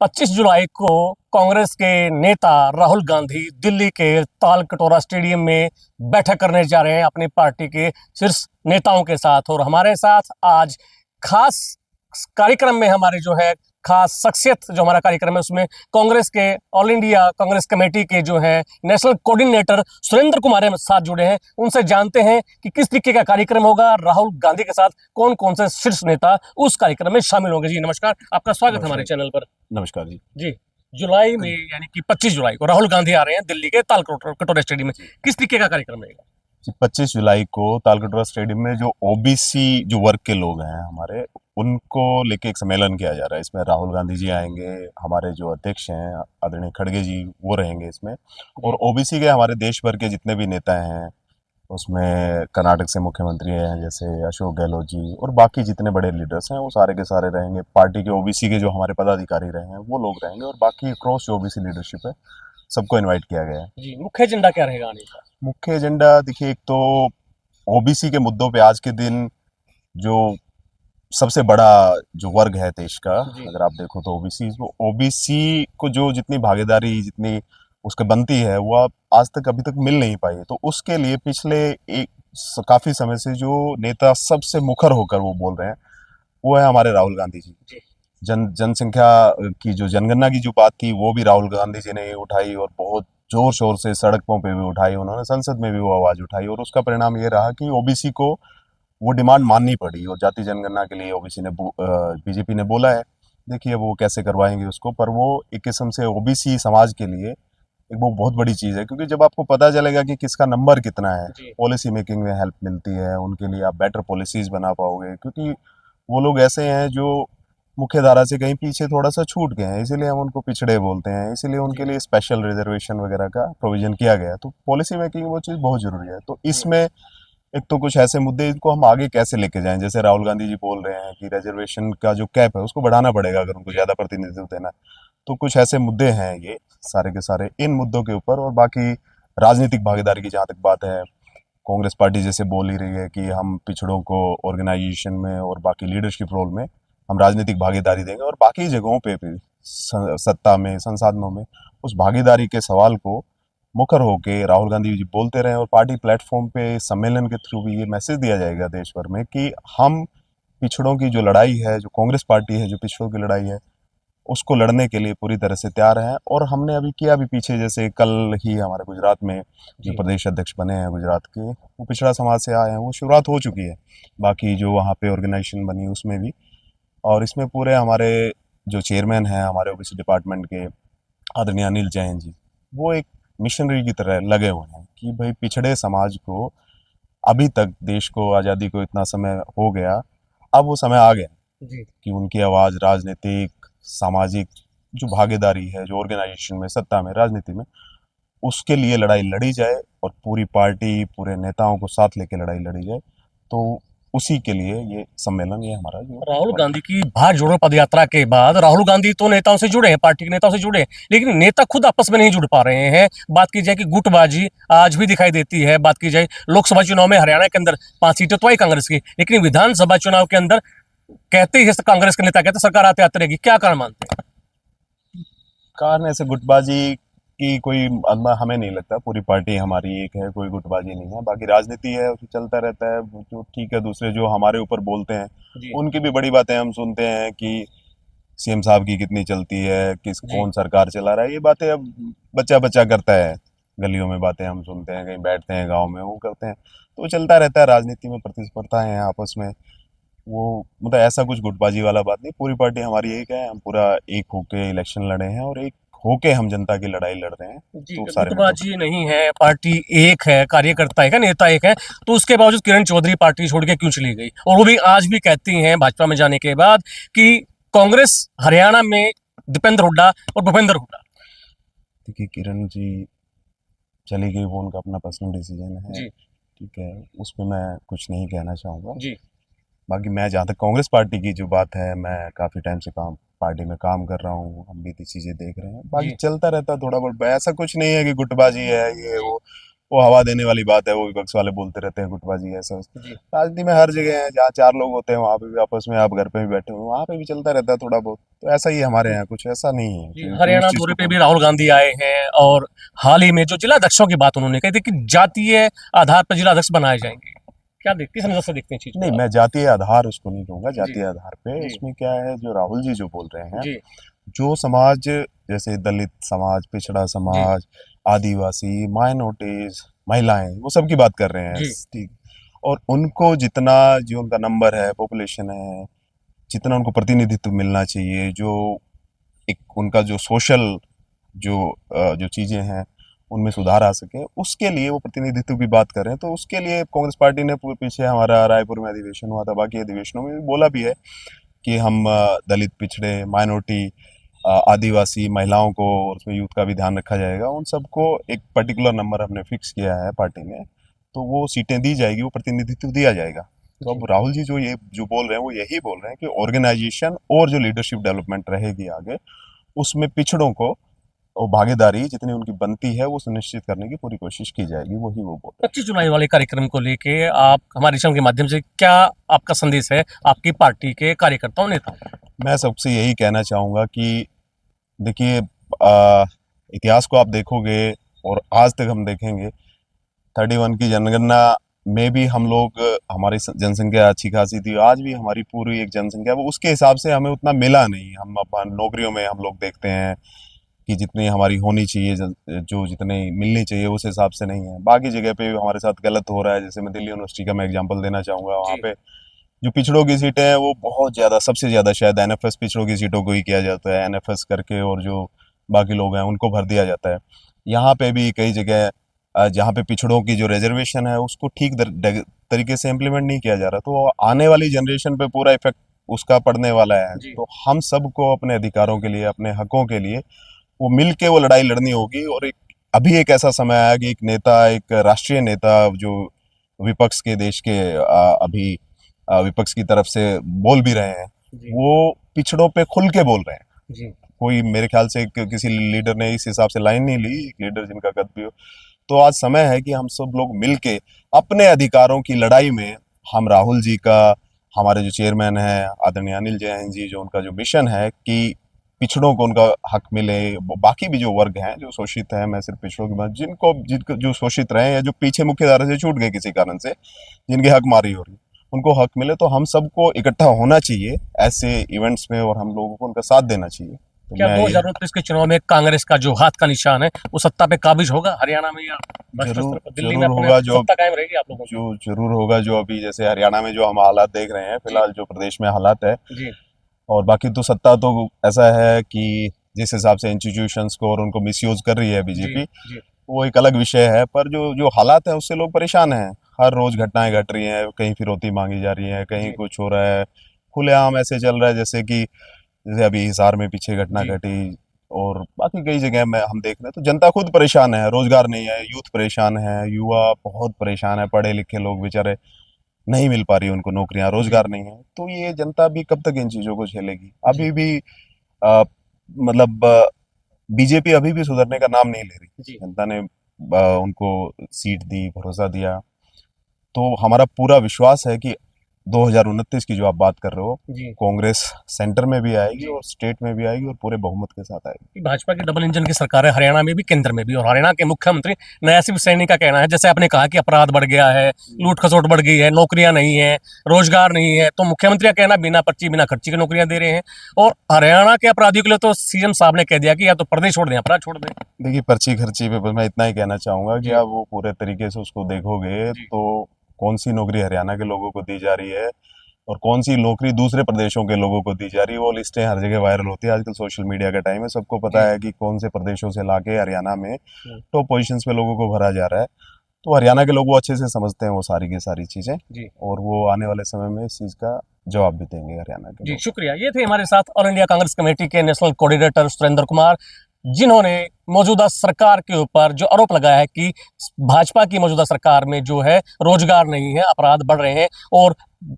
25 जुलाई को कांग्रेस के नेता राहुल गांधी दिल्ली के तालकटोरा स्टेडियम में बैठक करने जा रहे हैं अपनी पार्टी के शीर्ष नेताओं के साथ। और हमारे साथ आज खास कार्यक्रम में हमारे जो है खास शख्सियत जो हमारा कार्यक्रम है उसमें कांग्रेस के ऑल इंडिया कांग्रेस कमेटी के जो है नेशनल कोऑर्डिनेटर सुरेंद्र कुमार हमारे साथ जुड़े हैं। उनसे जानते हैं कि किस तरीके का कार्यक्रम होगा, राहुल गांधी के साथ कौन कौन से शीर्ष नेता उस कार्यक्रम में शामिल होंगे। जी नमस्कार, आपका स्वागत है हमारे चैनल पर। नमस्कार जी। जी, जुलाई में यानी कि 25 जुलाई को राहुल गांधी आ रहे हैं दिल्ली के तालकटोरा स्टेडियम में। किस तरीके का कार्यक्रम रहेगा? 25 जुलाई को तालकटोरा स्टेडियम में जो ओबीसी जो वर्ग के लोग हैं हमारे, उनको लेके एक सम्मेलन किया जा रहा है। इसमें राहुल गांधी जी आएंगे, हमारे जो अध्यक्ष हैं आदरणीय खड़गे जी वो रहेंगे इसमें, और ओबीसी के हमारे देश भर के जितने भी नेता हैं, उसमें कर्नाटक से मुख्यमंत्री हैं जैसे अशोक गहलोत जी, और बाकी जितने बड़े लीडर्स हैं वो सारे के सारे रहेंगे। पार्टी के ओबीसी के जो हमारे पदाधिकारी रहे हैं वो लोग रहेंगे, और बाकी क्रॉस जो ओबीसी लीडरशिप है सबको इनवाइट किया गया है। जी, मुख्य एजेंडा क्या रहेगा आने का? मुख्य एजेंडा देखिए, एक तो ओबीसी के मुद्दों पे आज के दिन जो सबसे बड़ा जो वर्ग है देश का, अगर आप देखो तो ओबीसी को जो जितनी भागीदारी जितनी उसके बनती है वो आप आज तक अभी तक मिल नहीं पाई। तो उसके लिए पिछले काफी समय से जो नेता सबसे मुखर होकर वो बोल रहे हैं वो है हमारे राहुल गांधी जी। जनसंख्या की जो जनगणना की जो बात थी वो भी राहुल गांधी जी ने उठाई, और बहुत जोर शोर से सड़कों पे भी उठाई उन्होंने, संसद में भी वो आवाज उठाई, और उसका परिणाम ये रहा कि ओबीसी को वो डिमांड माननी पड़ी। और जाति जनगणना के लिए ओबीसी ने बीजेपी ने बोला है, देखिए वो कैसे करवाएंगे उसको, पर वो एक किस्म से ओबीसी समाज के लिए एक वो बहुत बड़ी चीज़ है, क्योंकि जब आपको पता चलेगा कि किसका नंबर कितना है, पॉलिसी मेकिंग में हेल्प मिलती है, उनके लिए आप बेटर पॉलिसीज बना पाओगे। क्योंकि वो लोग ऐसे हैं जो मुख्य धारा से कहीं पीछे थोड़ा सा छूट गए हैं, इसीलिए हम उनको पिछड़े बोलते हैं, इसीलिए उनके लिए स्पेशल रिजर्वेशन वगैरह का प्रोविजन किया गया है। तो पॉलिसी मेकिंग वो चीज़ बहुत जरूरी है। तो इसमें एक तो कुछ ऐसे मुद्दे इनको हम आगे कैसे लेके जाएं, जैसे राहुल गांधी जी बोल रहे हैं कि रिजर्वेशन का जो कैप है उसको बढ़ाना पड़ेगा अगर उनको ज़्यादा प्रतिनिधित्व देना है। तो कुछ ऐसे मुद्दे हैं ये सारे के सारे, इन मुद्दों के ऊपर। और बाकी राजनीतिक भागीदारी की जहाँ तक बात है, कांग्रेस पार्टी जैसे बोल ही रही है कि हम पिछड़ों को ऑर्गेनाइजेशन में और बाकी लीडरशिप रोल में हम राजनीतिक भागीदारी देंगे, और बाकी जगहों पे भी सत्ता में संसाधनों में उस भागीदारी के सवाल को मुखर होके राहुल गांधी जी बोलते रहे। और पार्टी प्लेटफॉर्म पे सम्मेलन के थ्रू भी ये मैसेज दिया जाएगा देश भर में कि हम पिछड़ों की जो लड़ाई है, जो कांग्रेस पार्टी है जो पिछड़ों की लड़ाई है, उसको लड़ने के लिए पूरी तरह से तैयार हैं। और हमने अभी किया भी पीछे, जैसे कल ही हमारे गुजरात में जो प्रदेश अध्यक्ष बने हैं गुजरात के, वो पिछड़ा समाज से आए हैं, वो शुरुआत हो चुकी है। बाकी जो वहाँ पे ऑर्गेनाइजेशन बनी उसमें भी, और इसमें पूरे हमारे जो चेयरमैन हैं हमारे ओबीसी डिपार्टमेंट के आदरणीय अनिल जैन जी, वो एक मिशनरी की तरह लगे हुए हैं कि भाई पिछड़े समाज को, अभी तक देश को आज़ादी को इतना समय हो गया, अब वो समय आ गया कि उनकी आवाज़ राजनीतिक सामाजिक जो भागीदारी है, जो ऑर्गेनाइजेशन में, सत्ता में, राजनीति में, उसके लिए लड़ाई लड़ी जाए, और पूरी पार्टी पूरे नेताओं को साथ लेके लड़ाई लड़ी जाए। तो उसी के लिए ये सम्मेलन, ये हमारा जो राहुल गांधी की भारत जोड़ो पद यात्रा के बाद राहुल गांधी तो नेताओं से जुड़े हैं, पार्टी के नेताओं से जुड़े हैं, लेकिन नेता खुद आपस में नहीं जुड़ पा रहे हैं। बात की जाए कि गुटबाजी आज भी दिखाई देती है। बात की जाए लोकसभा चुनाव में हरियाणा के अंदर 5 सीटें तो आई कांग्रेस की, लेकिन विधानसभा चुनाव के अंदर कहते ही कांग्रेस के नेता कहते सरकार आते आते रहेगी। क्या कारण मानते हैं? कारण ऐसे गुटबाजी की कोई हमें नहीं लगता। पूरी पार्टी हमारी एक है, कोई गुटबाजी नहीं है। बाकी राजनीति है, उसमें चलता रहता है जो ठीक है। दूसरे जो हमारे ऊपर बोलते हैं उनकी भी बड़ी बातें हम सुनते हैं कि सीएम साहब की कितनी चलती है, कौन सरकार चला रहा है, ये बातें अब बच्चा बच्चा करता है। गलियों में बातें हम सुनते हैं, कहीं बैठते हैं गाँव में, वो करते हैं। तो वो चलता रहता है, राजनीति में प्रतिस्पर्धाएं हैं आपस में, वो मतलब ऐसा कुछ गुटबाजी वाला बात नहीं। पूरी पार्टी हमारी एक है, हम पूरा एक होके इलेक्शन लड़े हैं, और एक होके हम जनता की लड़ाई लड़ रहे हैं। तो सारे गुटबाजी नहीं है, पार्टी एक है, कार्यकर्ता एक है, नेता एक है। तो उसके बावजूद किरण चौधरी पार्टी छोड़ के क्यों चली गई? और वो भी आज भी कहती हैं भाजपा में जाने के बाद कि कांग्रेस हरियाणा में दीपेंद्र हुड्डा और भूपेंद्र हुड्डा। देखिए किरण जी चली गई, वो उनका अपना पर्सनल डिसीजन है, ठीक है, उस पर मैं कुछ नहीं कहना चाहूँगा जी। बाकी मैं जहाँ तक कांग्रेस पार्टी की जो बात है, मैं काफ़ी टाइम से पार्टी में काम कर रहा हूँ, हम भी चीज़ें देख रहे हैं, बाकी चलता रहता थोड़ा बहुत। ऐसा कुछ नहीं है कि गुटबाजी है ये वो, वो हवा देने वाली बात है, वो विपक्ष वाले बोलते रहते हैं गुटबाजी ऐसा। जी राजनीति में हर जगह है, जहाँ चार लोग होते हैं वहां पे भी आपस में, आप घर पे भी बैठे हो वहां पे भी चलता रहता है थोड़ा बहुत। तो ऐसा ही है हमारे यहाँ, कुछ ऐसा नहीं है जी, कि उस हरियाणा चीज दौरे को पे भी राहुल गांधी आए हैं और हाल ही में जो जिला अध्यक्षों की बात उन्होंने कही थी कि जातीय आधार पर जिला अध्यक्ष बनाए जाएंगे। क्या देख किस नजर से देखते हैं चीज नहीं, को आप? मैं जातीय आधार उसको नहीं कहूंगा, जी जातीय आधार पे जी इसमें क्या है, जो राहुल जी जो बोल रहे हैं, जी जो समाज जैसे दलित समाज, पिछड़ा जी समाज, आदिवासी, माइनॉरिटीज, महिलाएं, वो सब की बात कर रहे हैं, जी ठीक। और उनको जितना, जो उनका नंबर है, पॉपुलेशन है, जितना उनको प्रतिनिधित्व मिलना चाहिए, जो एक उनका जो सोशल जो चीजें हैं उनमें सुधार आ सके, उसके लिए वो प्रतिनिधित्व की बात कर रहे हैं। तो उसके लिए कांग्रेस पार्टी ने पीछे, हमारा रायपुर में अधिवेशन हुआ था, बाकी अधिवेशनों में भी बोला भी है कि हम दलित, पिछड़े, माइनॉरिटी, आदिवासी, महिलाओं को, और उसमें यूथ का भी ध्यान रखा जाएगा, उन सबको एक पर्टिकुलर नंबर हमने फिक्स किया है पार्टी ने। तो वो सीटें दी जाएगी, वो प्रतिनिधित्व दिया जाएगा। तो जी अब राहुल जी जो बोल रहे हैं वो यही बोल रहे हैं कि ऑर्गेनाइजेशन और जो लीडरशिप डेवलपमेंट रहेगी आगे, उसमें पिछड़ों को और भागीदारी जितनी उनकी बनती है वो सुनिश्चित करने की पूरी कोशिश की जाएगी, वही वो बोल रहे 25 जुलाई वाले कार्यक्रम को लेके आप हमारे चैनल के माध्यम से क्या आपका संदेश है आपकी पार्टी के कार्यकर्ताओं नेताओं? हैं। मैं सबसे यही कहना चाहूँगा कि देखिए, अ, इतिहास को आप देखोगे और आज तक हम देखेंगे, 31 की जनगणना में भी हम लोग, हमारी जनसंख्या अच्छी खासी थी, आज भी हमारी पूरी एक जनसंख्या, वो उसके हिसाब से हमें उतना मिला नहीं। हम अपन नौकरियों में हम लोग देखते हैं कि जितनी हमारी होनी चाहिए, जो जितनी मिलनी चाहिए उस हिसाब से नहीं है। बाकी जगह पे भी हमारे साथ गलत हो रहा है, जैसे मैं दिल्ली यूनिवर्सिटी का मैं एग्जांपल देना चाहूँगा, वहाँ जी पे जो पिछड़ों की सीटें हैं वो बहुत ज़्यादा, सबसे ज़्यादा शायद एनएफएस पिछड़ों की सीटों को ही किया जाता है, एनएफएस करके, और जो बाकी लोग हैं उनको भर दिया जाता है। यहाँ पे भी कई जगह जहाँ पे पिछड़ों की जो रिजर्वेशन है उसको ठीक तरीके से इम्प्लीमेंट नहीं किया जा रहा, तो आने वाली जनरेशन पे पूरा इफेक्ट उसका पड़ने वाला है। जी तो हम सबको अपने अधिकारों के लिए, अपने हकों के लिए वो मिल के वो लड़ाई लड़नी होगी। और एक अभी एक ऐसा समय आया कि एक नेता, एक राष्ट्रीय नेता जो विपक्ष के, देश के अभी विपक्ष की तरफ से बोल भी रहे हैं, जी वो पिछड़ों पे खुल के बोल रहे हैं। जी कोई मेरे ख्याल से किसी लीडर ने इस हिसाब से लाइन नहीं ली, एक लीडर जिनका कद भी हो। तो आज समय है कि हम सब लोग मिलके अपने अधिकारों की लड़ाई में, हम राहुल जी का, हमारे जो चेयरमैन हैं आदरणीय अनिल जैन जी, जो उनका जो मिशन है कि पिछड़ों को उनका हक मिले, बाकी भी जो वर्ग हैं जो शोषित हैं, मैं सिर्फ पिछड़ों की बात, जिनको जिनको जो शोषित रहे या जो पीछे मुख्य धारा से छूट गए किसी कारण से, जिनकी हक मारी हो रही, उनको हक मिले, तो हम सबको इकट्ठा होना चाहिए ऐसे इवेंट्स में, और हम लोगों को उनका साथ देना चाहिए। तो क्या मैं ये 2029 के चुनाव में कांग्रेस का जो हाथ का निशान है वो सत्ता पे काबिज होगा हरियाणा में या बस्तर जरूर स्तर पर दिल्ली में जरूर अपने होगा, जो सत्ता कायम रहेगी आप लोगों की? जो जरूर होगा, जो अभी जैसे हरियाणा में जो हम हालात देख रहे हैं जी फिलहाल, जो प्रदेश में हालात है, जी और बाकी तो सत्ता तो ऐसा है कि जिस हिसाब से इंस्टीट्यूशंस को और उनको मिसयूज कर रही है जी बीजेपी, जी वो एक अलग विषय है। पर जो जो हालात है उससे लोग परेशान हैं। हर रोज घटनाएं घट रही हैं, कहीं फिरौती मांगी जा रही है, कहीं जी कुछ हो रहा है, खुलेआम ऐसे चल रहा है, जैसे अभी हिसार में पीछे घटना जी घटी, और बाकी कई जगह में हम देख रहे हैं। तो जनता खुद परेशान है, रोजगार नहीं है, यूथ परेशान है, युवा बहुत परेशान है, पढ़े लिखे लोग बेचारे, नहीं मिल पा रही उनको नौकरियां, जी रोजगार नहीं है। तो ये जनता भी कब तक इन चीजों को झेलेगी? जी अभी भी मतलब बीजेपी अभी भी सुधरने का नाम नहीं ले रही। जी जनता ने उनको सीट दी, भरोसा दिया। तो हमारा पूरा विश्वास है कि 2029 की जो आप बात कर रहे हो, जी कांग्रेस सेंटर में भी आएगी जी और स्टेट में भी आएगी और पूरे बहुमत के साथ आएगी। कि भाजपा की डबल इंजन की सरकार है हरियाणा में भी केंद्र में भी और हरियाणा के मुख्यमंत्री नया शिव सैनी का कहना है जैसे आपने कहा कि अपराध बढ़ गया है, लूट खसोट बढ़ गई है, नौकरियां नहीं है, रोजगार नहीं है, तो मुख्यमंत्री का कहना बिना पर्ची बिना खर्ची की नौकरियां दे रहे हैं। और हरियाणा के अपराधियों के लिए तो सीएम साहब ने कह दिया कि या तो प्रदेश छोड़ दें अपराध छोड़ दें। देखिए, पर्ची खर्ची पे बस मैं इतना ही कहना चाहूंगा कि जी आप वो पूरे तरीके से उसको देखोगे जी तो कौन सी नौकरी हरियाणा के लोगों को दी जा रही है और कौन सी नौकरी दूसरे प्रदेशों के लोगों को दी जा रही है, वो लिस्टें हर जगह वायरल होती है। आजकल सोशल मीडिया का टाइम है, सबको पता जी है कि कौन से प्रदेशों से लाके हरियाणा में जी टॉप पोजीशंस पे लोगों को भरा जा रहा है। तो हरियाणा के लोग वो अच्छे से समझते हैं वो सारी की सारी चीज़ें, जी और वो आने वाले समय में इस चीज़ का जवाब भी देंगे हरियाणा के जी लोग। शुक्रिया। ये थे हमारे साथ ऑल इंडिया कांग्रेस कमेटी के नेशनल कोऑर्डिनेटर सुरेंद्र कुमार, जिन्होंने मौजूदा सरकार के ऊपर जो आरोप लगाया है कि भाजपा की मौजूदा सरकार में जो है रोजगार नहीं है, अपराध बढ़ रहे हैं। और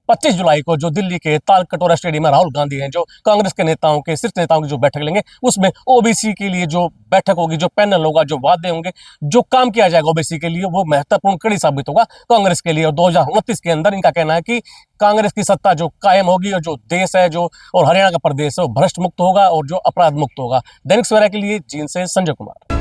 25 जुलाई को जो दिल्ली के तालकटोरा स्टेडियम में राहुल गांधी हैं, जो कांग्रेस के नेताओं के शीर्ष नेताओं की जो बैठक लेंगे, उसमें ओबीसी के लिए जो बैठक होगी, जो पैनल होगा, जो वादे होंगे, जो काम किया जाएगा ओबीसी के लिए, वो महत्वपूर्ण कड़ी साबित होगा कांग्रेस के लिए। और 2029 के अंदर इनका कहना है कि कांग्रेस की सत्ता जो कायम होगी और जो देश है जो और हरियाणा का प्रदेश है वो भ्रष्ट मुक्त होगा और जो अपराध मुक्त होगा। दैनिक सवेरा के लिए जींद से संजय कुमार।